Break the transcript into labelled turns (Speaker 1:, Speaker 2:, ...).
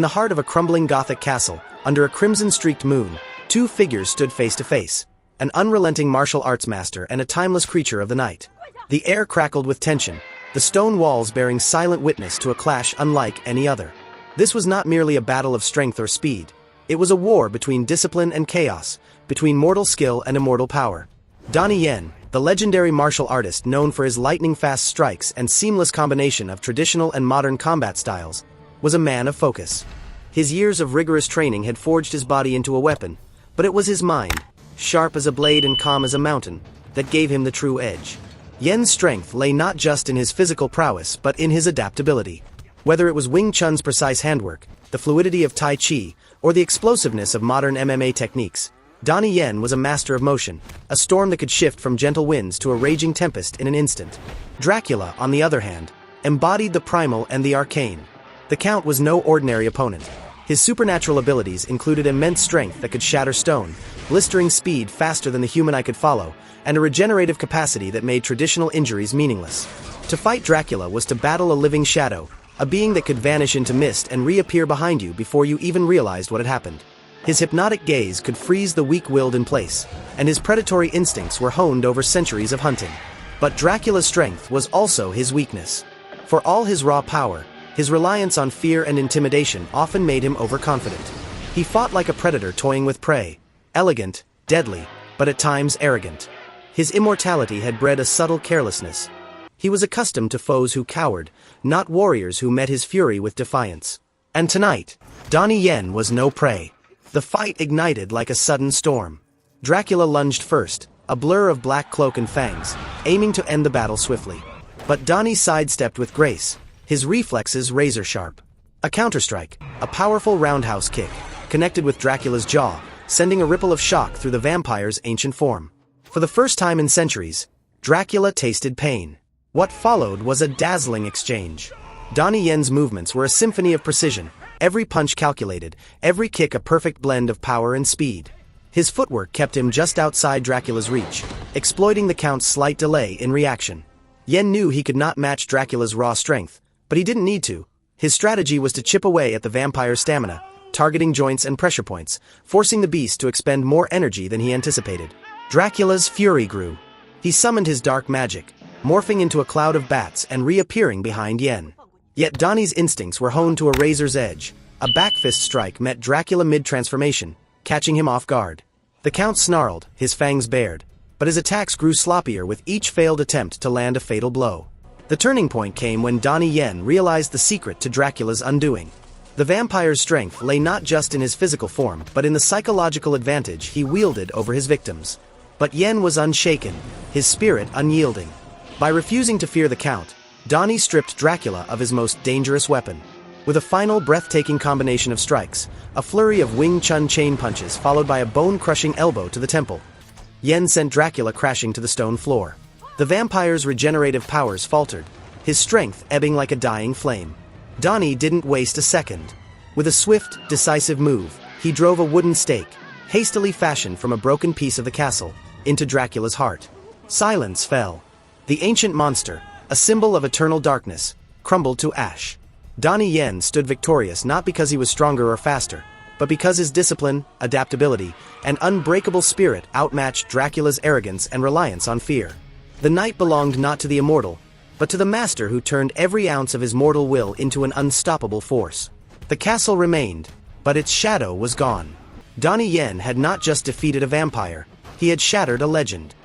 Speaker 1: In the heart of a crumbling Gothic castle, under a crimson-streaked moon, two figures stood face to face, an unrelenting martial arts master and a timeless creature of the night. The air crackled with tension, the stone walls bearing silent witness to a clash unlike any other. This was not merely a battle of strength or speed. It was a war between discipline and chaos, between mortal skill and immortal power. Donnie Yen, the legendary martial artist known for his lightning-fast strikes and seamless combination of traditional and modern combat styles, was a man of focus. His years of rigorous training had forged his body into a weapon, but it was his mind, sharp as a blade and calm as a mountain, that gave him the true edge. Yen's strength lay not just in his physical prowess but in his adaptability. Whether it was Wing Chun's precise handwork, the fluidity of Tai Chi, or the explosiveness of modern MMA techniques, Donnie Yen was a master of motion, a storm that could shift from gentle winds to a raging tempest in an instant. Dracula, on the other hand, embodied the primal and the arcane. The Count was no ordinary opponent. His supernatural abilities included immense strength that could shatter stone, blistering speed faster than the human eye could follow, and a regenerative capacity that made traditional injuries meaningless. To fight Dracula was to battle a living shadow, a being that could vanish into mist and reappear behind you before you even realized what had happened. His hypnotic gaze could freeze the weak-willed in place, and his predatory instincts were honed over centuries of hunting. But Dracula's strength was also his weakness. For all his raw power, his reliance on fear and intimidation often made him overconfident. He fought like a predator toying with prey, elegant, deadly, but at times arrogant. His immortality had bred a subtle carelessness. He was accustomed to foes who cowered, not warriors who met his fury with defiance. And tonight, Donnie Yen was no prey. The fight ignited like a sudden storm. Dracula lunged first, a blur of black cloak and fangs, aiming to end the battle swiftly. But Donnie sidestepped with grace, his reflexes razor-sharp. A counterstrike, a powerful roundhouse kick, connected with Dracula's jaw, sending a ripple of shock through the vampire's ancient form. For the first time in centuries, Dracula tasted pain. What followed was a dazzling exchange. Donnie Yen's movements were a symphony of precision, every punch calculated, every kick a perfect blend of power and speed. His footwork kept him just outside Dracula's reach, exploiting the Count's slight delay in reaction. Yen knew he could not match Dracula's raw strength, but he didn't need to. His strategy was to chip away at the vampire's stamina, targeting joints and pressure points, forcing the beast to expend more energy than he anticipated. Dracula's fury grew. He summoned his dark magic, morphing into a cloud of bats and reappearing behind Yen. Yet Donnie's instincts were honed to a razor's edge. A backfist strike met Dracula mid-transformation, catching him off guard. The Count snarled, his fangs bared, but his attacks grew sloppier with each failed attempt to land a fatal blow. The turning point came when Donnie Yen realized the secret to Dracula's undoing. The vampire's strength lay not just in his physical form but in the psychological advantage he wielded over his victims. But Yen was unshaken, his spirit unyielding. By refusing to fear the Count, Donnie stripped Dracula of his most dangerous weapon. With a final breathtaking combination of strikes, a flurry of Wing Chun chain punches followed by a bone-crushing elbow to the temple, Yen sent Dracula crashing to the stone floor. The vampire's regenerative powers faltered, his strength ebbing like a dying flame. Donnie didn't waste a second. With a swift, decisive move, he drove a wooden stake, hastily fashioned from a broken piece of the castle, into Dracula's heart. Silence fell. The ancient monster, a symbol of eternal darkness, crumbled to ash. Donnie Yen stood victorious not because he was stronger or faster, but because his discipline, adaptability, and unbreakable spirit outmatched Dracula's arrogance and reliance on fear. The night belonged not to the immortal, but to the master who turned every ounce of his mortal will into an unstoppable force. The castle remained, but its shadow was gone. Donnie Yen had not just defeated a vampire, he had shattered a legend.